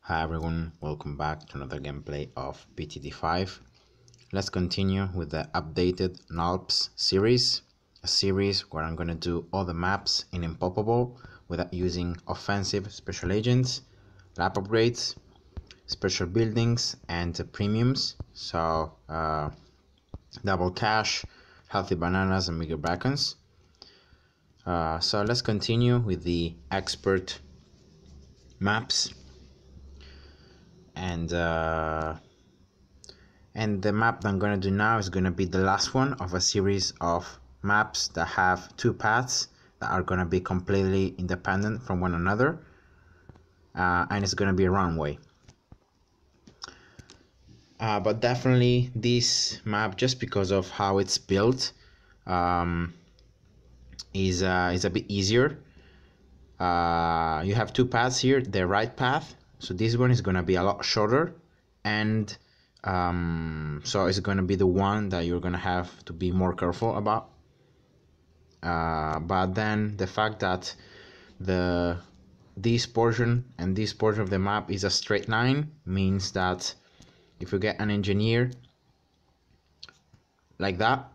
Hi everyone, welcome back to another gameplay of BTD5. Let's continue with the updated Nalps series, a series where I'm gonna do all the maps in Impoppable without using offensive special agents, lap upgrades, special buildings, and premiums. So double cash, healthy bananas, and bigger beacons. So let's continue with the expert maps. And the map that I'm gonna do now is gonna be the last one of a series of maps that have two paths that are gonna be completely independent from one another, and it's gonna be a runway. But definitely this map, just because of how it's built, is a bit easier. You have two paths here, the right path, so this one is gonna be a lot shorter, and so it's gonna be the one that you're gonna have to be more careful about. But then the fact that this portion and this portion of the map is a straight line means that if you get an engineer like that,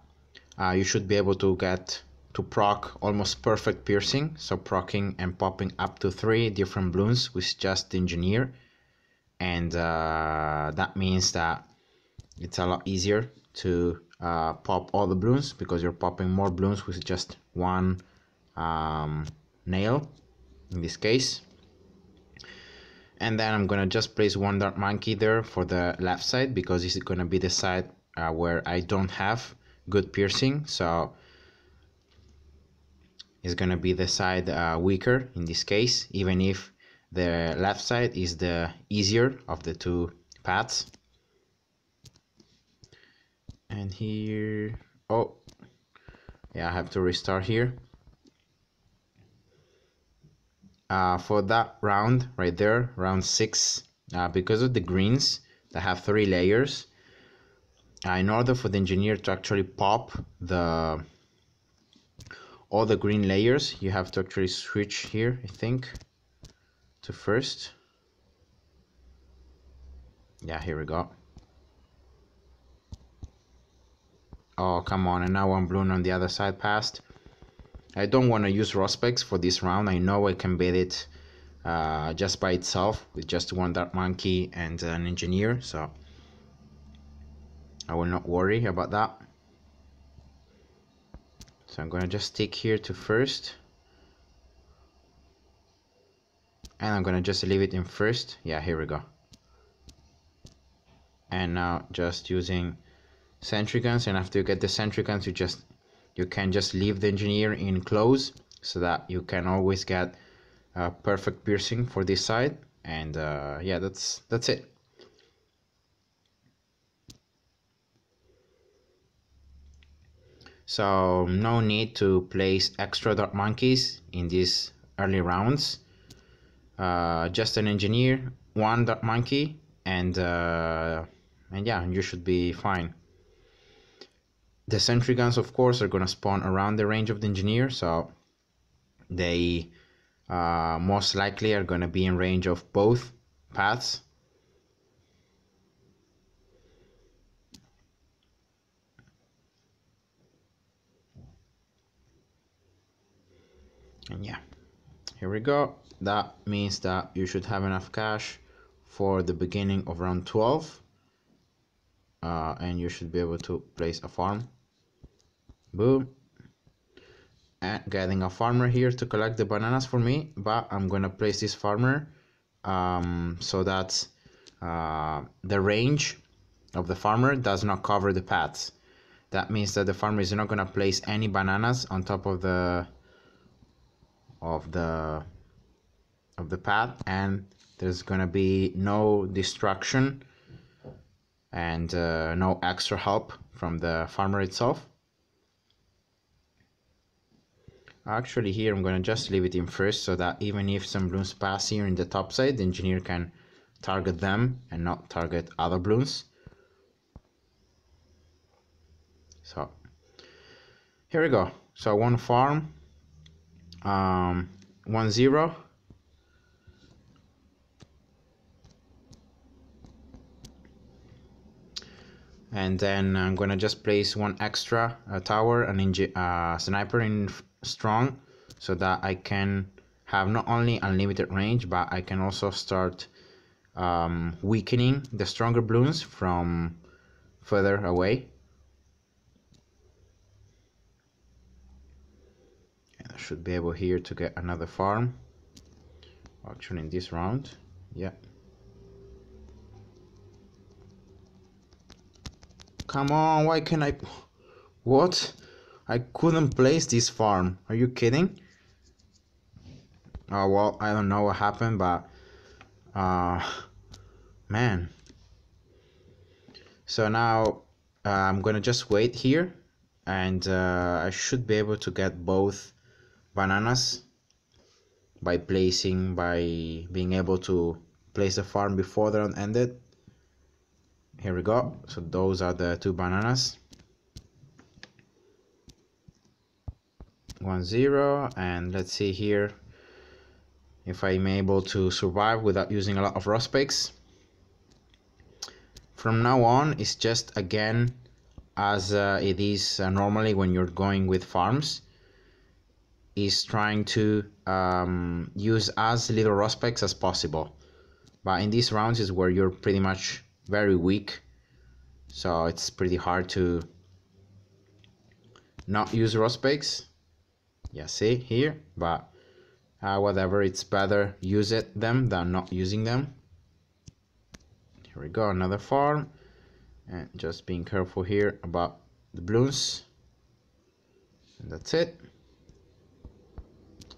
you should be able to get to proc almost perfect piercing, so procking and popping up to 3 different balloons with just the engineer, and that means that it's a lot easier to pop all the balloons because you're popping more balloons with just one nail in this case. And then I'm gonna just place one dark monkey there for the left side because this is gonna be the side where I don't have good piercing, so it's gonna be the side weaker in this case, even if the left side is the easier of the two paths. And here, oh yeah, I have to restart here. For that round right there, round 6, because of the greens that have 3 layers, in order for the engineer to actually pop all the green layers, you have to actually switch here, I think, to first. Yeah, here we go. Oh, come on, and now one balloon on the other side passed. I don't want to use raw specs for this round. I know I can beat it just by itself with just one dark monkey and an engineer, so I will not worry about that. So I'm gonna just stick here to first, and I'm gonna just leave it in first. Yeah, here we go. And now just using sentry guns, and after you get the sentry guns, you can just leave the engineer in close so that you can always get perfect piercing for this side. And yeah, that's it. So no need to place extra dark monkeys in these early rounds. Just an engineer, one dark monkey, and yeah, you should be fine. The sentry guns, of course, are gonna spawn around the range of the engineer, so they most likely are gonna be in range of both paths. And yeah, here we go. That means that you should have enough cash for the beginning of round 12, and you should be able to place a farm. Boom. And getting a farmer here to collect the bananas for me, but I'm gonna place this farmer so that the range of the farmer does not cover the paths. That means that the farmer is not gonna place any bananas on top of the path, and there's gonna be no destruction and no extra help from the farmer itself. Actually, here I'm gonna just leave it in first so that even if some balloons pass here in the top side, the engineer can target them and not target other balloons. So here we go. So one farm, 1-0. And then I'm gonna just place one extra tower and sniper in strong, so that I can have not only unlimited range, but I can also start weakening the stronger balloons from further away. And I should be able here to get another farm. Actually, in this round, yeah. Come on, why can I? What? I couldn't place this farm. Are you kidding? Oh, well, I don't know what happened, but man. So now I'm gonna just wait here, and I should be able to get both bananas by being able to place the farm before the round ended. Here we go. So those are the two bananas. 1-0, and let's see here if I'm able to survive without using a lot of rust picks. From now on, it's just again as it is normally when you're going with farms, is trying to use as little rust picks as possible. But in these rounds is where you're pretty much very weak, so it's pretty hard to not use rust picks. Yeah, see here, but whatever, it's better use them than not using them. Here we go, another farm, and just being careful here about the balloons, and that's it.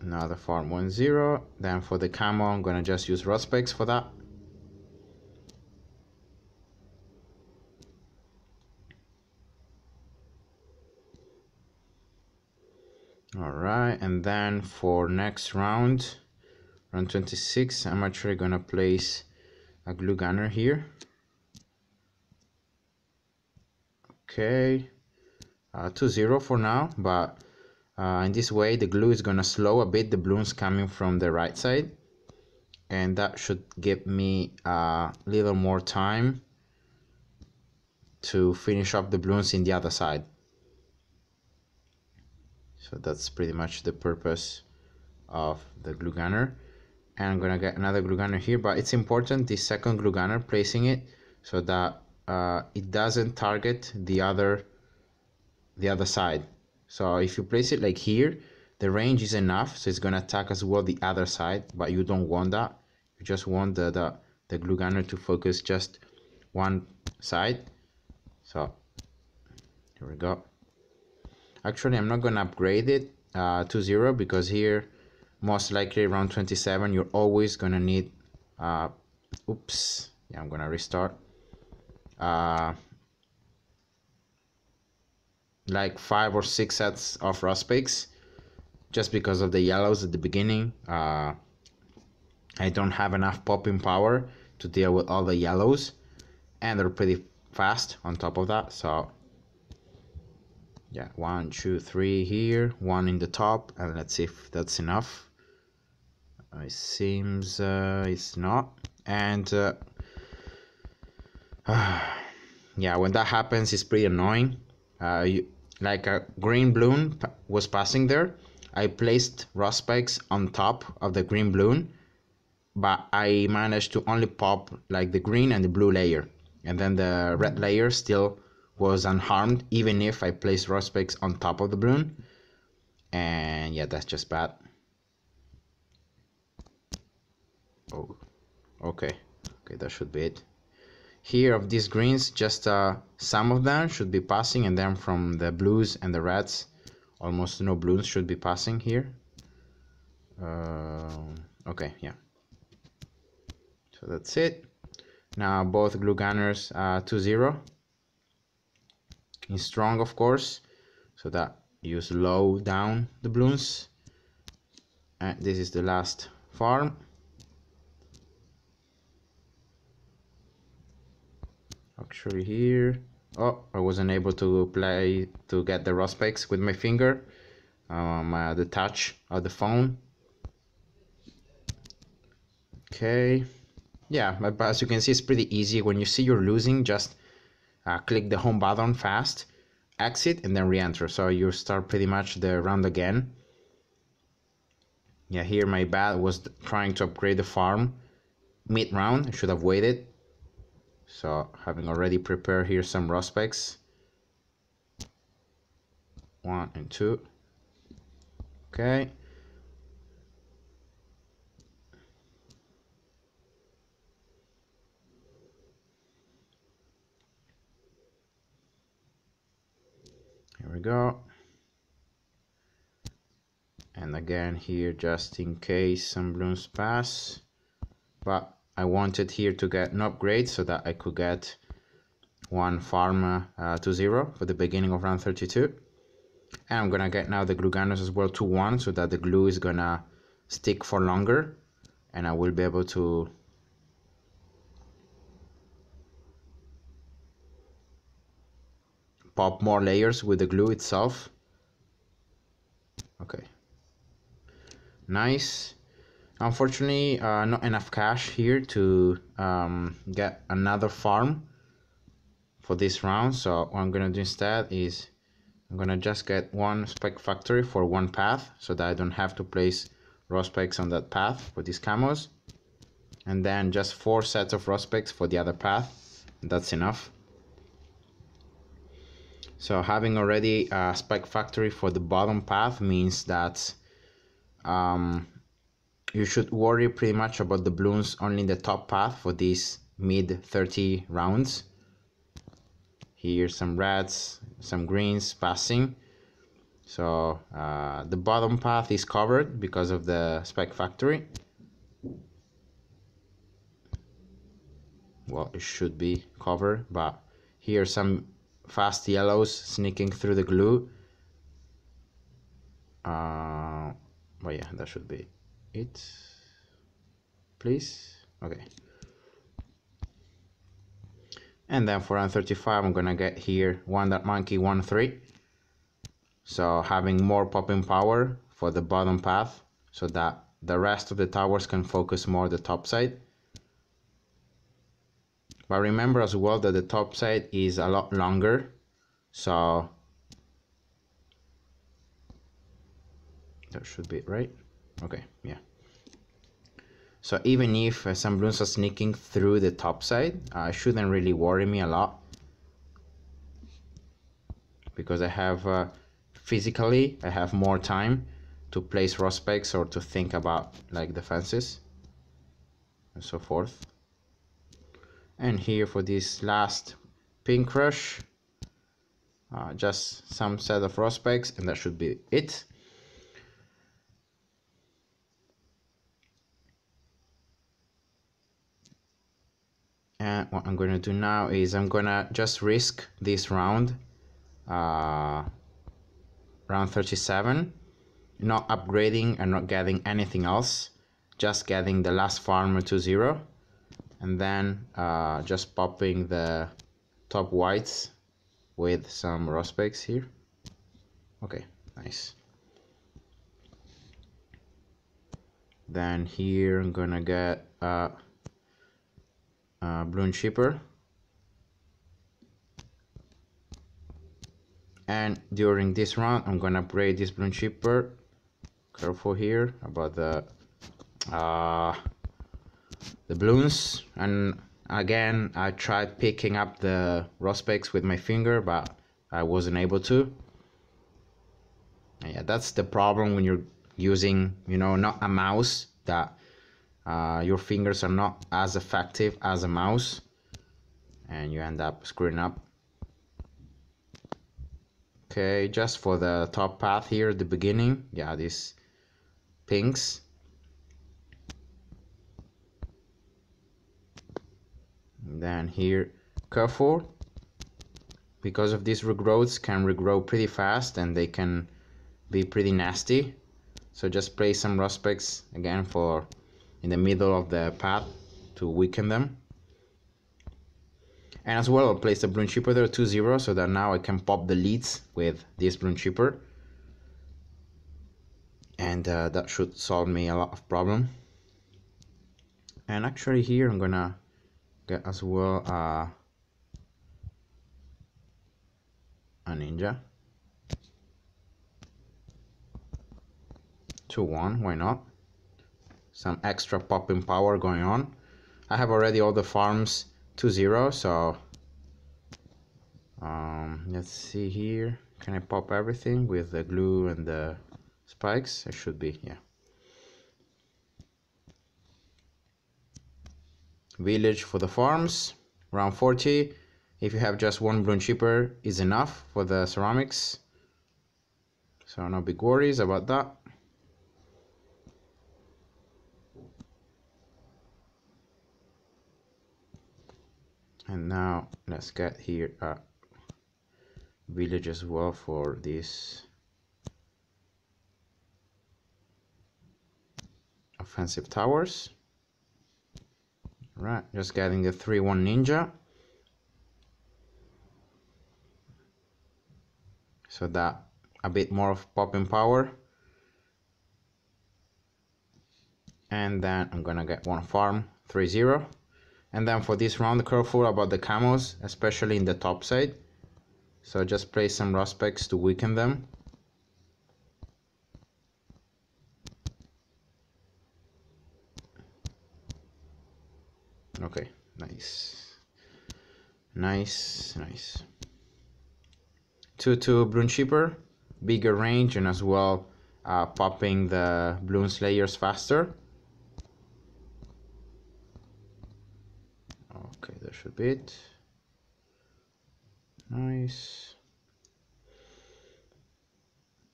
Another farm 1-0. Then for the camo, I'm gonna just use rust picks for that. All right, and then for next round 26, I'm actually gonna place a glue gunner here. Okay, 2-0 for now, but in this way the glue is gonna slow a bit the balloons coming from the right side, and that should give me a little more time to finish up the balloons in the other side. So that's pretty much the purpose of the glue gunner. And I'm gonna get another glue gunner here, but it's important, the second glue gunner, placing it so that it doesn't target the other side. So if you place it like here, the range is enough, so it's gonna attack as well the other side, but you don't want that. You just want the glue gunner to focus just one side. So here we go. Actually, I'm not gonna upgrade it 2-0, because here most likely around 27 you're always gonna need oops, yeah, I'm gonna restart like 5 or 6 sets of rust picks, just because of the yellows at the beginning. I don't have enough popping power to deal with all the yellows, and they're pretty fast on top of that. So yeah, 1, 2, 3 here, 1 in the top, and let's see if that's enough. It seems it's not. And yeah, when that happens, it's pretty annoying. Like a green balloon was passing there, I placed rust spikes on top of the green balloon, but I managed to only pop like the green and the blue layer, and then the red layer still was unharmed even if I placed rust spikes on top of the balloon. And yeah, that's just bad. Oh, okay, that should be it. Here of these greens, just some of them should be passing, and then from the blues and the reds, almost no blues should be passing here. Okay, yeah. So that's it. Now both glue gunners 2-0. In strong, of course, so that you slow down the balloons. And this is the last farm. Actually here, oh, I wasn't able to get the rust spikes with my finger, the touch of the phone. Okay, yeah, but as you can see, it's pretty easy. When you see you're losing, just click the home button fast, exit, and then re-enter. So you start pretty much the round again. Yeah, here my bad was trying to upgrade the farm mid-round. I should have waited. So having already prepared here some prospects. 1 and 2. Okay. Here we go. And again here, just in case some balloons pass. But I wanted here to get an upgrade so that I could get one farm to 0 for the beginning of round 32. And I'm gonna get now the glue gunners as well to 1 so that the glue is gonna stick for longer and I will be able to pop more layers with the glue itself. Okay, nice. Unfortunately, not enough cash here to get another farm for this round. So what I'm gonna do instead is I'm gonna just get one spec factory for one path so that I don't have to place raw specs on that path for these camos. And then just 4 sets of raw specs for the other path. That's enough. So having already a spec factory for the bottom path means that you should worry pretty much about the balloons only in the top path for these mid 30 rounds. Here some reds, some greens passing. So the bottom path is covered because of the spec factory. Well, it should be covered, but here some fast yellows sneaking through the glue. But yeah, that should be it. Please. Okay. And then for round 35, I'm gonna get here one that monkey 1-3. So having more popping power for the bottom path so that the rest of the towers can focus more the top side. But remember as well that the top side is a lot longer, so that should be right. Okay, yeah. So even if some balloons are sneaking through the top side, shouldn't really worry me a lot because I have physically I have more time to place raw specs or to think about like defenses and so forth. And here for this last pink rush, just some set of raw specs and that should be it. And what I'm going to do now is I'm going to just risk this round, round 37, not upgrading and not getting anything else, just getting the last farmer to 0, and then just popping the top whites with some raw specs here. Okay, nice. Then here I'm gonna get balloon shipper, and during this round I'm gonna upgrade this balloon shipper. Careful here about the balloons. And again, I tried picking up the raw specs with my finger, but I wasn't able to. And yeah, that's the problem when you're using, you know, not a mouse, that your fingers are not as effective as a mouse and you end up screwing up. Okay, just for the top path here at the beginning, yeah, these pinks. And then here, careful, because of these regrowths can regrow pretty fast and they can be pretty nasty. So just place some raw specs again for in the middle of the path to weaken them. And as well, I'll place the balloon shipper there 2-0 so that now I can pop the leads with this balloon shipper. And that should solve me a lot of problem. And actually here I'm gonna get as well a ninja. 2-1, why not? Some extra popping power going on. I have already all the farms 2-0, so let's see here. Can I pop everything with the glue and the spikes? I should be, yeah. Village for the farms, round 40. If you have just one bloon chipper is enough for the ceramics, so no big worries about that. And now let's get here a village as well for this offensive towers. Right, just getting the 3-1 ninja, so that a bit more of popping power. And then I'm gonna get one farm 3-0. And then for this round, careful about the camos, especially in the top side. So just place some raw specs to weaken them. Okay, nice. Nice, nice. 2-2 bloon chipper, bigger range, and as well popping the bloon slayers faster. Okay, that should be it. Nice.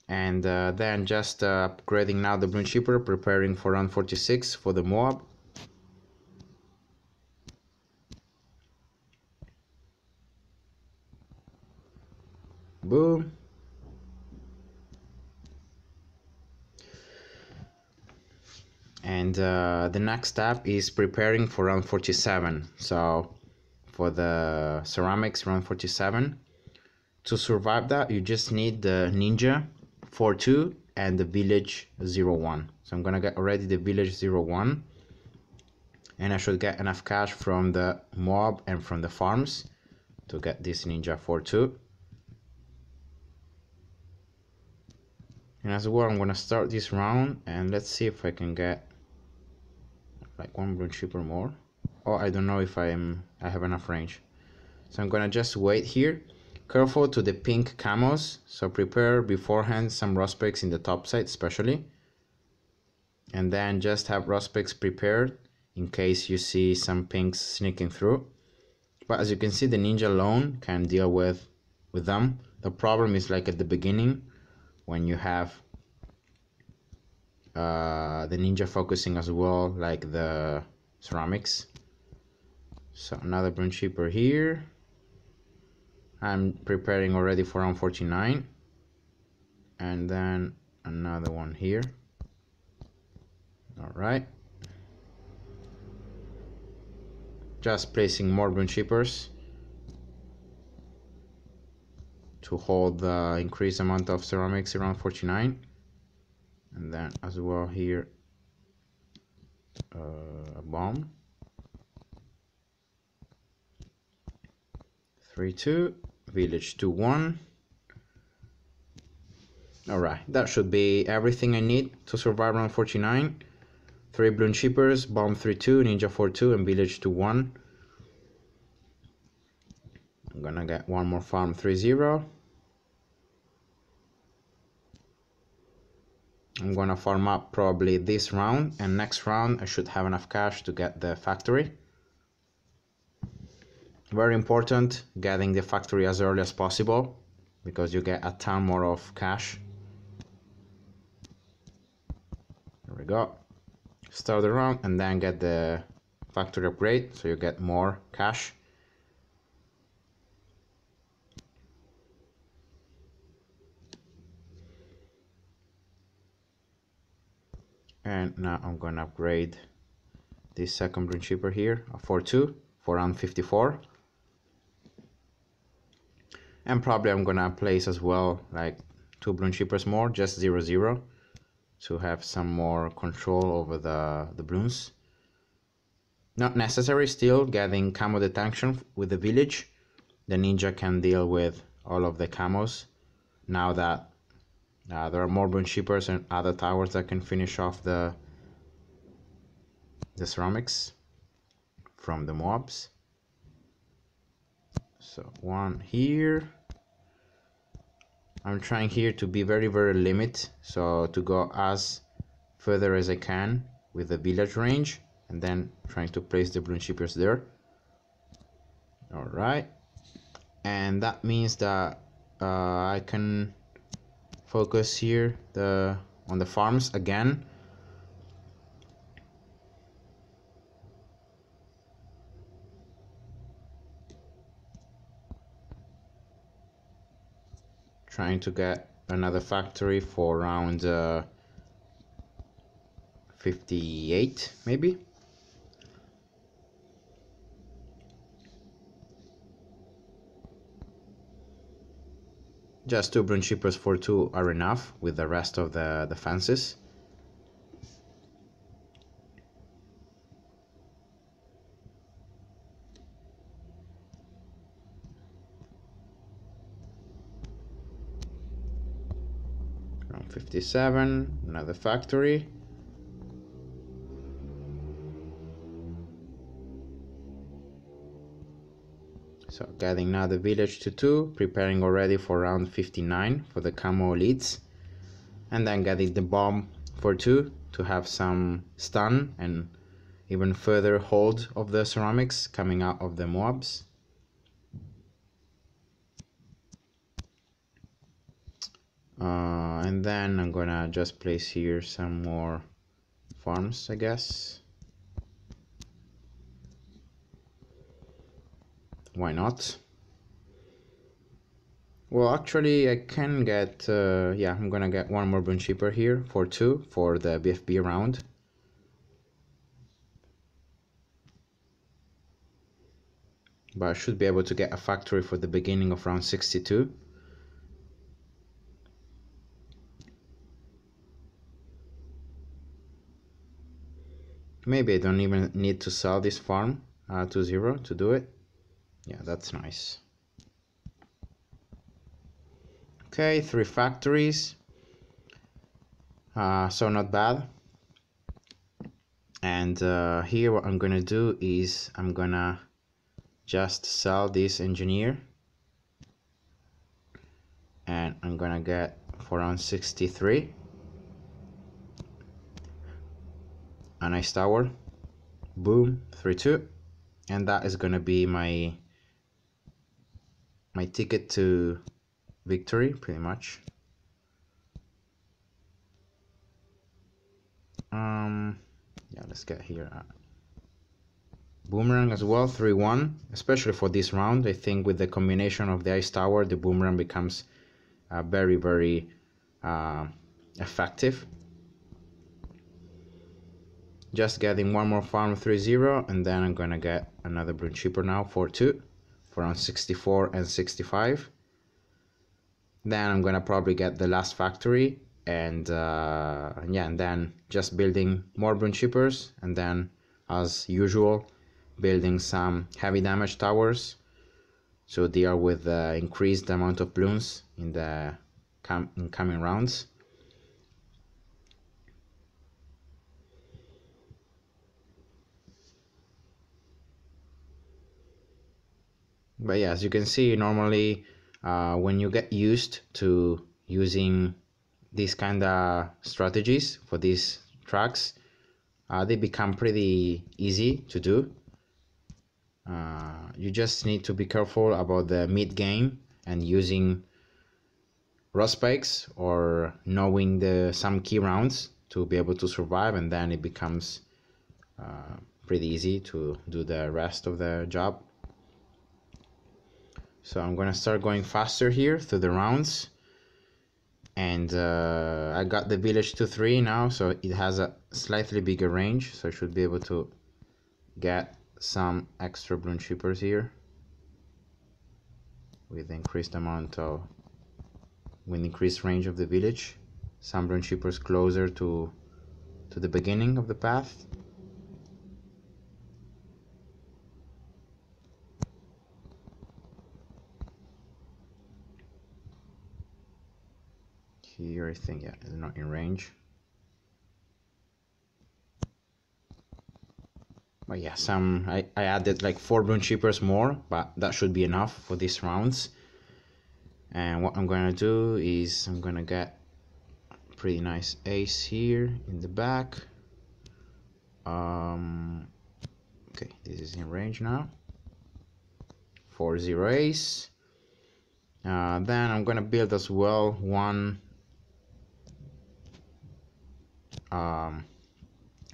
And then just upgrading now the bloon chipper, preparing for round 46 for the Moab. Boom. And the next step is preparing for round 47. So for the ceramics round 47, to survive that you just need the ninja 4-2 and the village 0-1. So I'm gonna get already the village 0-1, and I should get enough cash from the mob and from the farms to get this ninja 4-2. And as well, I'm gonna start this round, and let's see if I can get like one bloon chipper more. Oh, I don't know if I have enough range. So I'm gonna just wait here. Careful to the pink camos, so prepare beforehand some raw specs in the top side especially. And then just have raw specs prepared in case you see some pinks sneaking through. But as you can see, the ninja alone can deal with them. The problem is like at the beginning when you have the ninja focusing as well, like the ceramics. So another bloon chipper here. I'm preparing already for round 49, and then another one here. All right, just placing more bloon chippers to hold the increased amount of ceramics around 49, and then as well here a bomb. 3-2, village 2-1. All right, that should be everything I need to survive round 49. 3 bloon chippers, bomb 3-2, ninja 4-2, and village 2-1. I'm gonna get one more farm 3-0. I'm gonna farm up probably this round, and next round I should have enough cash to get the factory. Very important getting the factory as early as possible, because you get a ton more of cash. There we go. Start the round and then get the factory upgrade, so you get more cash. And now I'm gonna upgrade this second bloon chipper here, a 4-2 for round 54. And probably I'm gonna place as well like 2 bloon chippers more, just 0-0, to have some more control over the bloons. Not necessary, still getting camo detection with the village. The ninja can deal with all of the camos now that there are more bronze shippers and other towers that can finish off the ceramics from the mobs. So one here. I'm trying here to be very limit, so to go as further as I can with the village range, and then trying to place the bronze shippers there. All right, and that means that I can focus here on the farms again. Trying to get another factory for around 58 maybe. Just 2 bronze shippers for 2 are enough with the rest of the fences. Around 57, another factory. So getting now the village to 2, preparing already for round 59 for the camo elites, and then getting the bomb for 2 to have some stun and even further hold of the ceramics coming out of the mobs. And then I'm gonna just place here some more farms, I guess. Why not? Well, actually I can get yeah, I'm gonna get one more bronze shipper here for 2 for the BFB round. But I should be able to get a factory for the beginning of round 62. Maybe I don't even need to sell this farm to 0 to do it. Yeah, that's nice. Okay, 3 factories. So not bad. And here what I'm gonna do is I'm gonna just sell this engineer. And I'm gonna get for around 63. A nice tower. Boom, 3-2. And that is gonna be my ticket to victory, pretty much. Yeah, let's get here boomerang as well, 3-1, especially for this round. I think with the combination of the ice tower, the boomerang becomes very effective. Just getting one more farm, 3-0, and then I'm gonna get another bronze shipper now, 4-2, for around 64 and 65. Then I'm gonna probably get the last factory, and yeah, and then just building more bronze shippers, and then as usual building some heavy damage towers to deal with the increased amount of balloons in the incoming rounds. But yeah, as you can see, normally when you get used to using these kind of strategies for these tracks, they become pretty easy to do. You just need to be careful about the mid game and using raw spikes or knowing some key rounds to be able to survive, and then it becomes pretty easy to do the rest of the job. So I'm gonna start going faster here through the rounds, and I got the village to 3 now, so it has a slightly bigger range, so I should be able to get some extra bronze shippers here with increased amount of increased range of the village. Some bronze shippers closer to the beginning of the path. here, I think, yeah, it's not in range. But yeah, I added like 4 bloon chippers more, but that should be enough for these rounds. And what I'm gonna do is I'm gonna get a pretty nice ace here in the back. Okay, this is in range now. 4-0 ace. Then I'm gonna build as well one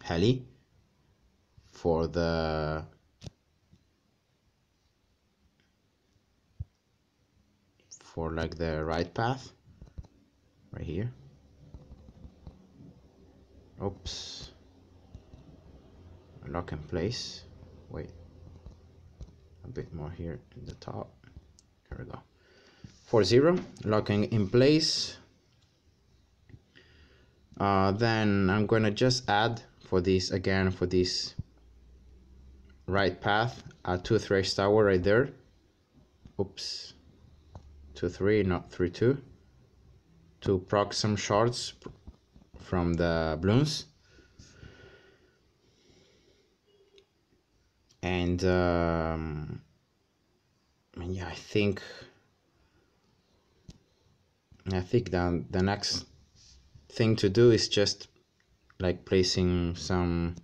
heli for like the right path right here. Oops, lock in place. Wait, a bit more here in the top. Here we go. 4-0, locking in place. Then I'm gonna just add for this again, for this right path, a 2-3 tower right there. Oops, 2-3, not 3-2, to proc some shards from the balloons. And yeah, I think the next thing to do is just like placing some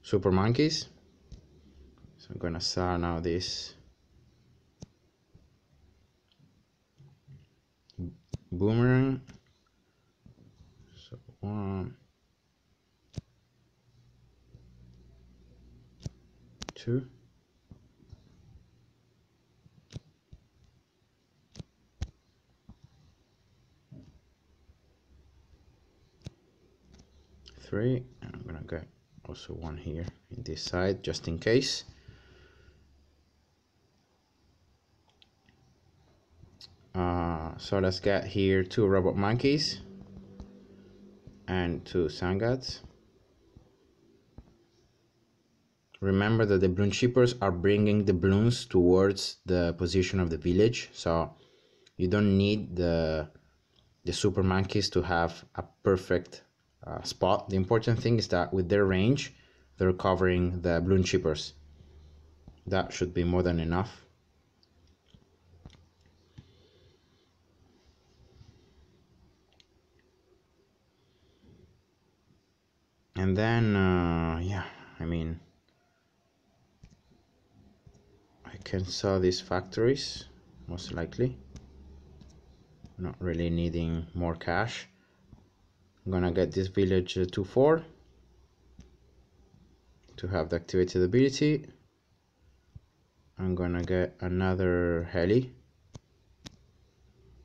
super monkeys. So I'm gonna start now this boomerang. So 1, 2, 3, and I'm gonna get also one here in this side just in case. So let's get here 2 robot monkeys and 2 sun gods. Remember that the balloon shippers are bringing the balloons towards the position of the village, so you don't need the super monkeys to have a perfect spot. The important thing is that with their range, they're covering the balloon shippers. That should be more than enough. And then, yeah, I mean, I can sell these factories, most likely. Not really needing more cash. I'm gonna get this village 2-4 to have the activated ability. I'm gonna get another heli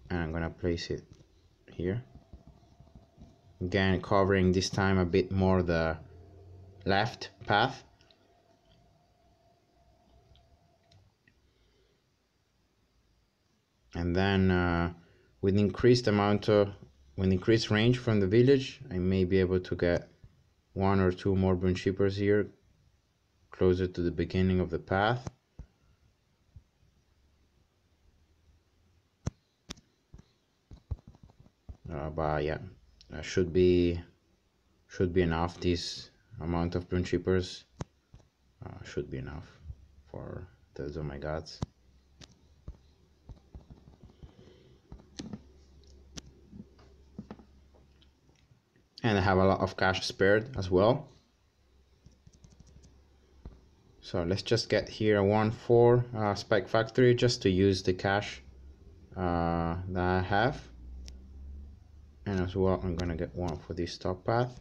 and I'm gonna place it here. Again, covering this time a bit more the left path. And then with increased range from the village, I may be able to get 1 or 2 more balloon shippers here closer to the beginning of the path. But yeah, should be enough. This amount of balloon shippers should be enough for those. Oh my gods. And I have a lot of cash spared as well. So let's just get here a 1-4 spike factory just to use the cash that I have. And as well, I'm gonna get one for this top path,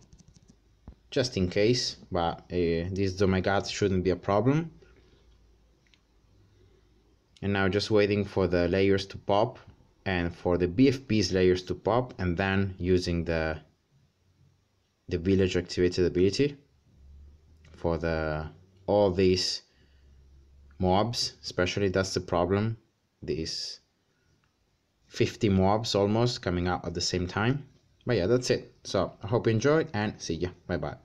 just in case, but this oh my god shouldn't be a problem. And now just waiting for the layers to pop and for the BFP's layers to pop, and then using the village activated ability for all these mobs, especially. That's the problem, these 50 mobs almost coming out at the same time. But yeah, that's it. So I hope you enjoyed and see ya. Bye bye.